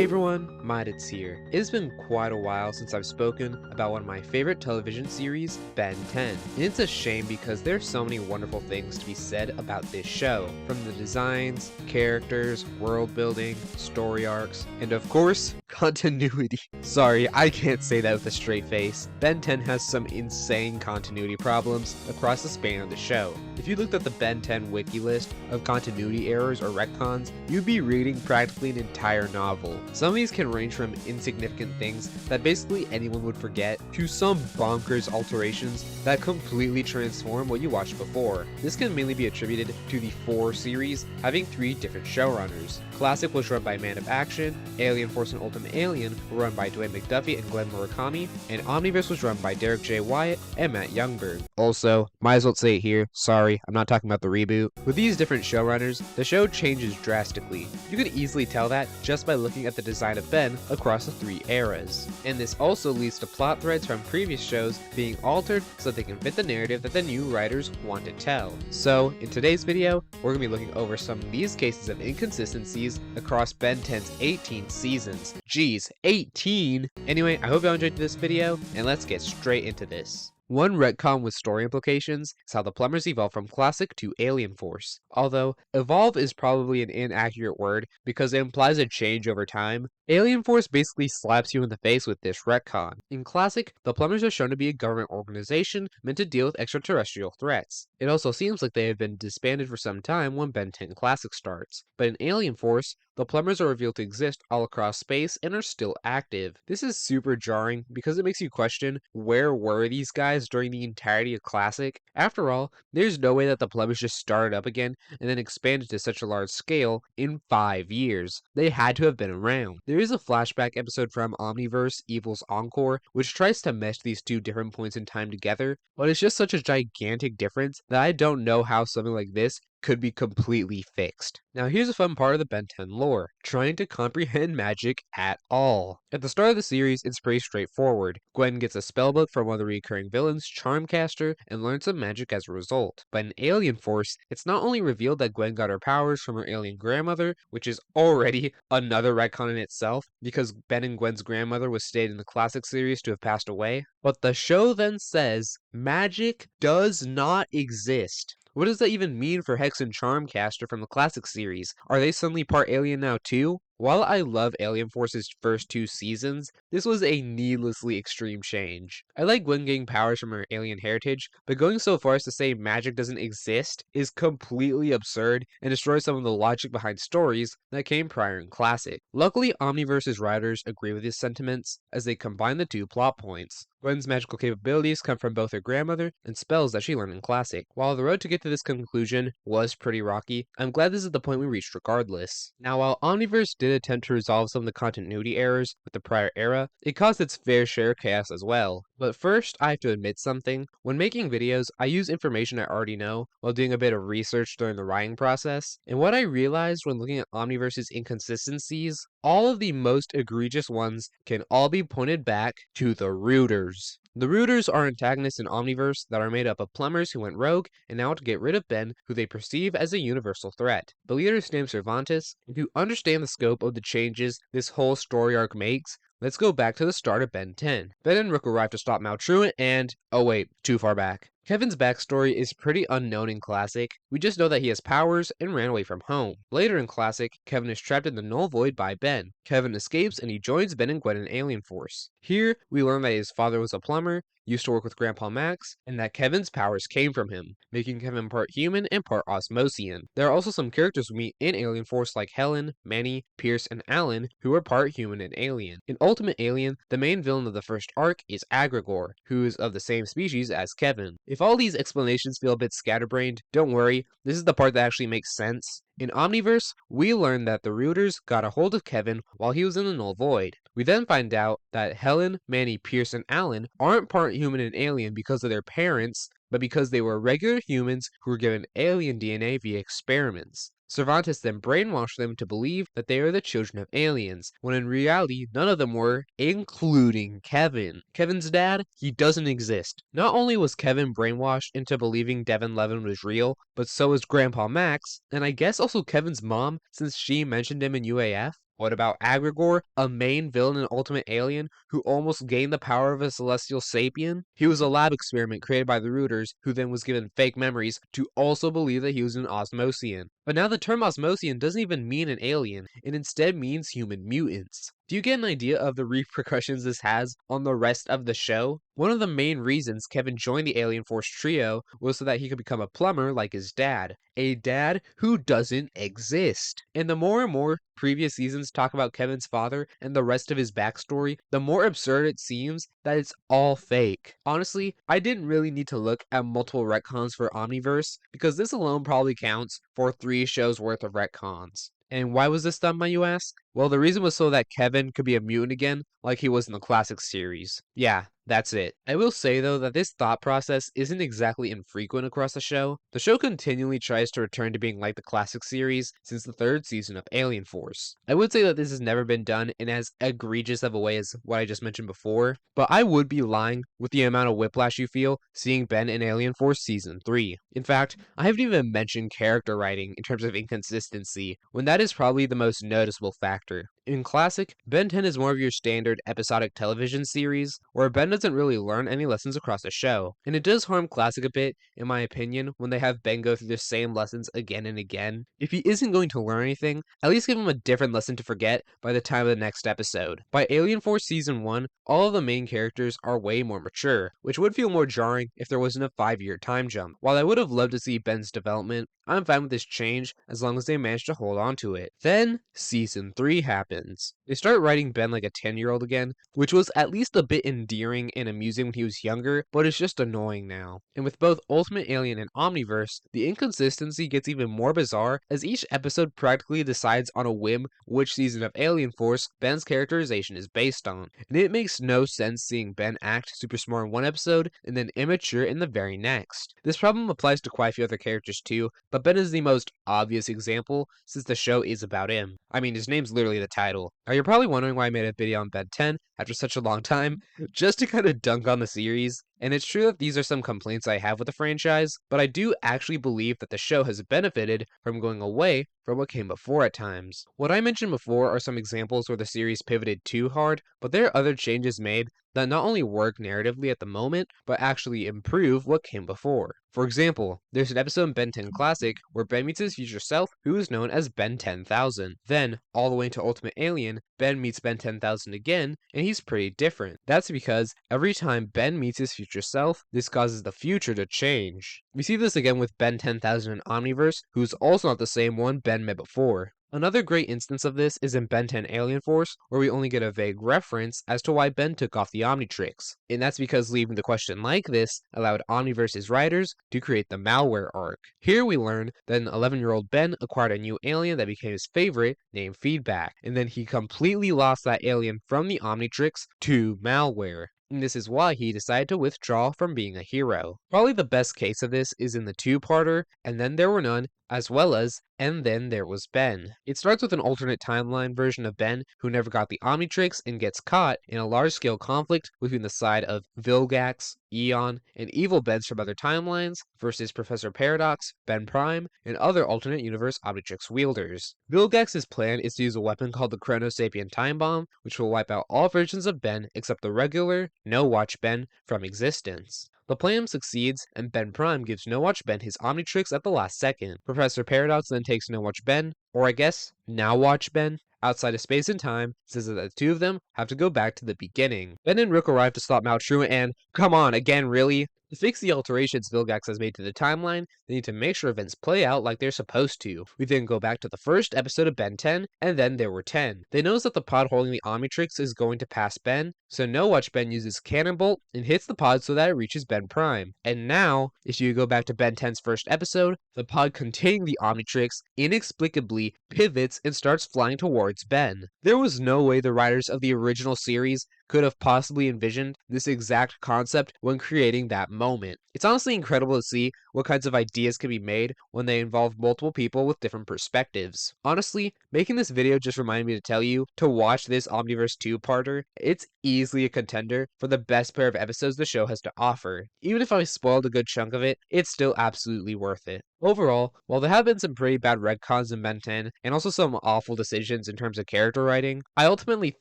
Hey everyone, Midits here. It has been quite a while since I've spoken about one of my favorite television series, Ben 10. And it's a shame because there's so many wonderful things to be said about this show. From the designs, characters, world building, story arcs, and of course, continuity. Sorry, I can't say that with a straight face. Ben 10 has some insane continuity problems across the span of the show. If you looked at the Ben 10 wiki list of continuity errors or retcons, you'd be reading practically an entire novel. Some of these can range from insignificant things that basically anyone would forget to some bonkers alterations that completely transform what you watched before. This can mainly be attributed to the 4 series having 3 different showrunners. Classic was run by Man of Action, Alien Force and Ultimate Alien were run by Dwayne McDuffie and Glenn Murakami, and Omniverse was run by Derek J. Wyatt and Matt Youngberg. Also, might as well say it here, sorry, I'm not talking about the reboot. With these different showrunners, the show changes drastically. You could easily tell that just by looking at the design of Ben across the 3 eras. And this also leads to plot threads from previous shows being altered so that they can fit the narrative that the new writers want to tell. So, in today's video, we're going to be looking over some of these cases of inconsistencies across Ben 10's 18 seasons. Geez, 18? Anyway, I hope y'all enjoyed this video, and let's get straight into this. One retcon with story implications is how the plumbers evolve from Classic to Alien Force. Although, evolve is probably an inaccurate word because it implies a change over time, Alien Force basically slaps you in the face with this retcon. In Classic, the plumbers are shown to be a government organization meant to deal with extraterrestrial threats. It also seems like they have been disbanded for some time when Ben 10 Classic starts. But in Alien Force, the plumbers are revealed to exist all across space and are still active. This is super jarring because it makes you question, where were these guys during the entirety of Classic? After all, there's no way that the plumbers just started up again and then expanded to such a large scale in 5 years. They had to have been around. There is a flashback episode from Omniverse, Evil's Encore, which tries to mesh these 2 different points in time together, but it's just such a gigantic difference that I don't know how something like this could be completely fixed. Now here's a fun part of the Ben 10 lore, trying to comprehend magic at all. At the start of the series, it's pretty straightforward. Gwen gets a spellbook from one of the recurring villains, Charmcaster, and learns some magic as a result. But in Alien Force, it's not only revealed that Gwen got her powers from her alien grandmother, which is already another retcon in itself, because Ben and Gwen's grandmother was stated in the Classic series to have passed away, but the show then says magic does not exist. What does that even mean for Hex and Charmcaster from the Classic series? Are they suddenly part alien now too? While I love Alien Force's first 2 seasons, this was a needlessly extreme change. I like Gwen getting powers from her alien heritage, but going so far as to say magic doesn't exist is completely absurd and destroys some of the logic behind stories that came prior in Classic. Luckily, Omniverse's writers agree with these sentiments as they combine the 2 plot points. Gwen's magical capabilities come from both her grandmother and spells that she learned in Classic. While the road to get to this conclusion was pretty rocky, I'm glad this is the point we reached regardless. Now, while Omniverse did attempt to resolve some of the continuity errors with the prior era, it caused its fair share of chaos as well. But first, I have to admit something. When making videos, I use information I already know while doing a bit of research during the writing process, and what I realized when looking at Omniverse's inconsistencies, all of the most egregious ones can all be pointed back to the Rooters. The Rooters are antagonists in Omniverse that are made up of plumbers who went rogue and now want to get rid of Ben, who they perceive as a universal threat. The leader is named Cervantes, and to understand the scope of the changes this whole story arc makes, let's go back to the start of Ben 10. Ben and Rook arrive to stop Maltruant and... oh wait, too far back. Kevin's backstory is pretty unknown in Classic. We just know that he has powers and ran away from home. Later in Classic, Kevin is trapped in the Null Void by Ben. Kevin escapes and he joins Ben and Gwen in Alien Force. Here, we learn that his father was a plumber, used to work with Grandpa Max, and that Kevin's powers came from him, making Kevin part human and part Osmosian. There are also some characters we meet in Alien Force like Helen, Manny, Pierce, and Alan, who are part human and alien. In Ultimate Alien, the main villain of the first arc is Agrigor, who is of the same species as Kevin. If all these explanations feel a bit scatterbrained, don't worry, this is the part that actually makes sense. In Omniverse, we learn that the Rooters got a hold of Kevin while he was in the Null Void. We then find out that Helen, Manny, Pierce, and Alan aren't part human and alien because of their parents, but because they were regular humans who were given alien DNA via experiments. Cervantes then brainwashed them to believe that they are the children of aliens, when in reality none of them were, including Kevin. Kevin's dad, he doesn't exist. Not only was Kevin brainwashed into believing Devin Levin was real, but so was Grandpa Max, and I guess also Kevin's mom, since she mentioned him in UAF. What about Agrigor, a main villain and ultimate alien who almost gained the power of a celestial sapien? He was a lab experiment created by the Rooters, who then was given fake memories to also believe that he was an Osmosian. But now the term Osmosian doesn't even mean an alien, it instead means human mutants. Do you get an idea of the repercussions this has on the rest of the show? One of the main reasons Kevin joined the Alien Force trio was so that he could become a plumber like his dad. A dad who doesn't exist. And the more and more previous seasons talk about Kevin's father and the rest of his backstory, the more absurd it seems that it's all fake. Honestly, I didn't really need to look at multiple retcons for Omniverse, because this alone probably counts for 3 shows worth of retcons. And why was this done, might you ask? Well, the reason was so that Kevin could be a mutant again, like he was in the classic series. Yeah, that's it. I will say, though, that this thought process isn't exactly infrequent across the show. The show continually tries to return to being like the classic series since the 3rd season of Alien Force. I would say that this has never been done in as egregious of a way as what I just mentioned before, but I would be lying with the amount of whiplash you feel seeing Ben in Alien Force Season 3. In fact, I haven't even mentioned character writing in terms of inconsistency, when that is probably the most noticeable factor. In Classic, Ben 10 is more of your standard episodic television series, where Ben doesn't really learn any lessons across the show, and it does harm Classic a bit, in my opinion, when they have Ben go through the same lessons again and again. If he isn't going to learn anything, at least give him a different lesson to forget by the time of the next episode. By Alien Force Season 1, all of the main characters are way more mature, which would feel more jarring if there wasn't a 5-year time jump. While I would have loved to see Ben's development, I'm fine with this change as long as they manage to hold on to it. Then, Season 3 happens. They start writing Ben like a 10-year-old again, which was at least a bit endearing and amusing when he was younger, but it's just annoying now. And with both Ultimate Alien and Omniverse, the inconsistency gets even more bizarre as each episode practically decides on a whim which season of Alien Force Ben's characterization is based on. And it makes no sense seeing Ben act super smart in one episode and then immature in the very next. This problem applies to quite a few other characters too, but Ben is the most obvious example since the show is about him. I mean, his name's literally the title. Now you're probably wondering why I made a video on Ben 10 after such a long time, just to kind of dunk on the series. And it's true that these are some complaints I have with the franchise, but I do actually believe that the show has benefited from going away from what came before at times. What I mentioned before are some examples where the series pivoted too hard, but there are other changes made that not only work narratively at the moment, but actually improve what came before. For example, there's an episode in Ben 10 Classic where Ben meets his future self, who is known as Ben 10,000. Then, all the way to Ultimate Alien, Ben meets Ben 10,000 again, and he's pretty different. That's because every time Ben meets his future self, this causes the future to change. We see this again with Ben 10,000 in Omniverse, who's also not the same one Ben met before. Another great instance of this is in Ben 10 Alien Force, where we only get a vague reference as to why Ben took off the Omnitrix. And that's because leaving the question like this allowed Omniverse's writers to create the malware arc. Here we learn that an 11-year-old Ben acquired a new alien that became his favorite, named Feedback, and then he completely lost that alien from the Omnitrix to malware. And this is why he decided to withdraw from being a hero. Probably the best case of this is in the 2-parter, And Then There Were None, as well as And Then There Was Ben. It starts with an alternate timeline version of Ben who never got the Omnitrix and gets caught in a large-scale conflict between the side of Vilgax, Eon, and evil Bens from other timelines versus Professor Paradox, Ben Prime, and other alternate universe Omnitrix wielders. Vilgax's plan is to use a weapon called the Chronosapien Time Bomb, which will wipe out all versions of Ben except the regular, No-Watch Ben from existence. The plan succeeds, and Ben Prime gives No-Watch Ben his Omnitrix at the last second. Professor Paradox then takes No-Watch Ben, or I guess, Now-Watch Ben, outside of space and time, says that the two of them have to go back to the beginning. Ben and Rook arrive to stop Maltru and, come on, again, really? To fix the alterations Vilgax has made to the timeline, they need to make sure events play out like they're supposed to. We then go back to the first episode of Ben 10, and then there were 10. They notice that the pod holding the Omnitrix is going to pass Ben, so No-Watch Ben uses Cannon Bolt and hits the pod so that it reaches Ben Prime. And now, if you go back to Ben 10's first episode, the pod containing the Omnitrix inexplicably pivots and starts flying towards Ben. There was no way the writers of the original series could have possibly envisioned this exact concept when creating that moment. It's honestly incredible to see what kinds of ideas can be made when they involve multiple people with different perspectives. Honestly, making this video just reminded me to tell you to watch this Omniverse 2-parter. It's easily a contender for the best pair of episodes the show has to offer. Even if I spoiled a good chunk of it, it's still absolutely worth it. Overall, while there have been some pretty bad retcons in Ben 10, and also some awful decisions in terms of character writing, I ultimately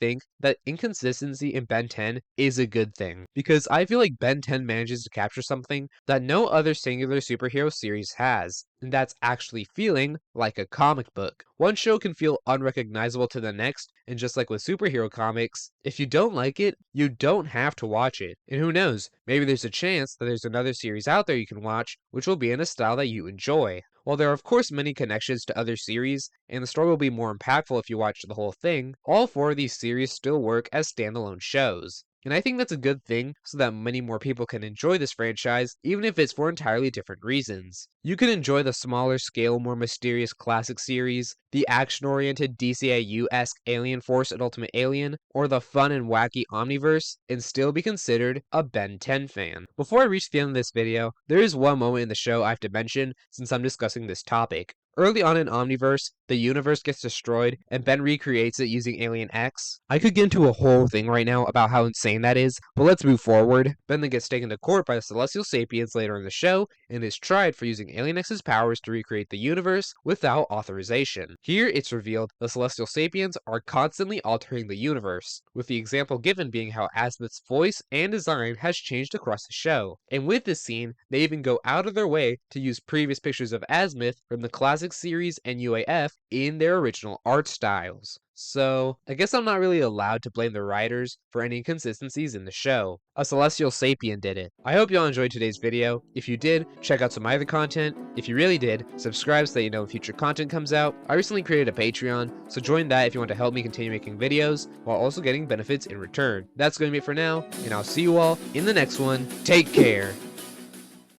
think that inconsistency in Ben 10 is a good thing, because I feel like Ben 10 manages to capture something that no other singular superhero series has, and that's actually feeling like a comic book. One show can feel unrecognizable to the next, and just like with superhero comics, if you don't like it, you don't have to watch it. And who knows, maybe there's a chance that there's another series out there you can watch, which will be in a style that you enjoy. While there are of course many connections to other series, and the story will be more impactful if you watch the whole thing, all 4 of these series still work as standalone shows. And I think that's a good thing so that many more people can enjoy this franchise, even if it's for entirely different reasons. You can enjoy the smaller scale, more mysterious classic series, the action-oriented DCAU-esque Alien Force and Ultimate Alien, or the fun and wacky Omniverse, and still be considered a Ben 10 fan. Before I reach the end of this video, there is one moment in the show I have to mention since I'm discussing this topic. Early on in Omniverse, the universe gets destroyed, and Ben recreates it using Alien X. I could get into a whole thing right now about how insane that is, but let's move forward. Ben then gets taken to court by the Celestial Sapiens later in the show, and is tried for using Alien X's powers to recreate the universe without authorization. Here, it's revealed the Celestial Sapiens are constantly altering the universe, with the example given being how Azimuth's voice and design has changed across the show. And with this scene, they even go out of their way to use previous pictures of Azimuth from the classic series and UAF in their original art styles. So, I guess I'm not really allowed to blame the writers for any inconsistencies in the show. A Celestial Sapien did it. I hope y'all enjoyed today's video. If you did, check out some of my other content. If you really did, subscribe so that you know when future content comes out. I recently created a Patreon, so join that if you want to help me continue making videos, while also getting benefits in return. That's going to be it for now, and I'll see you all in the next one. Take care!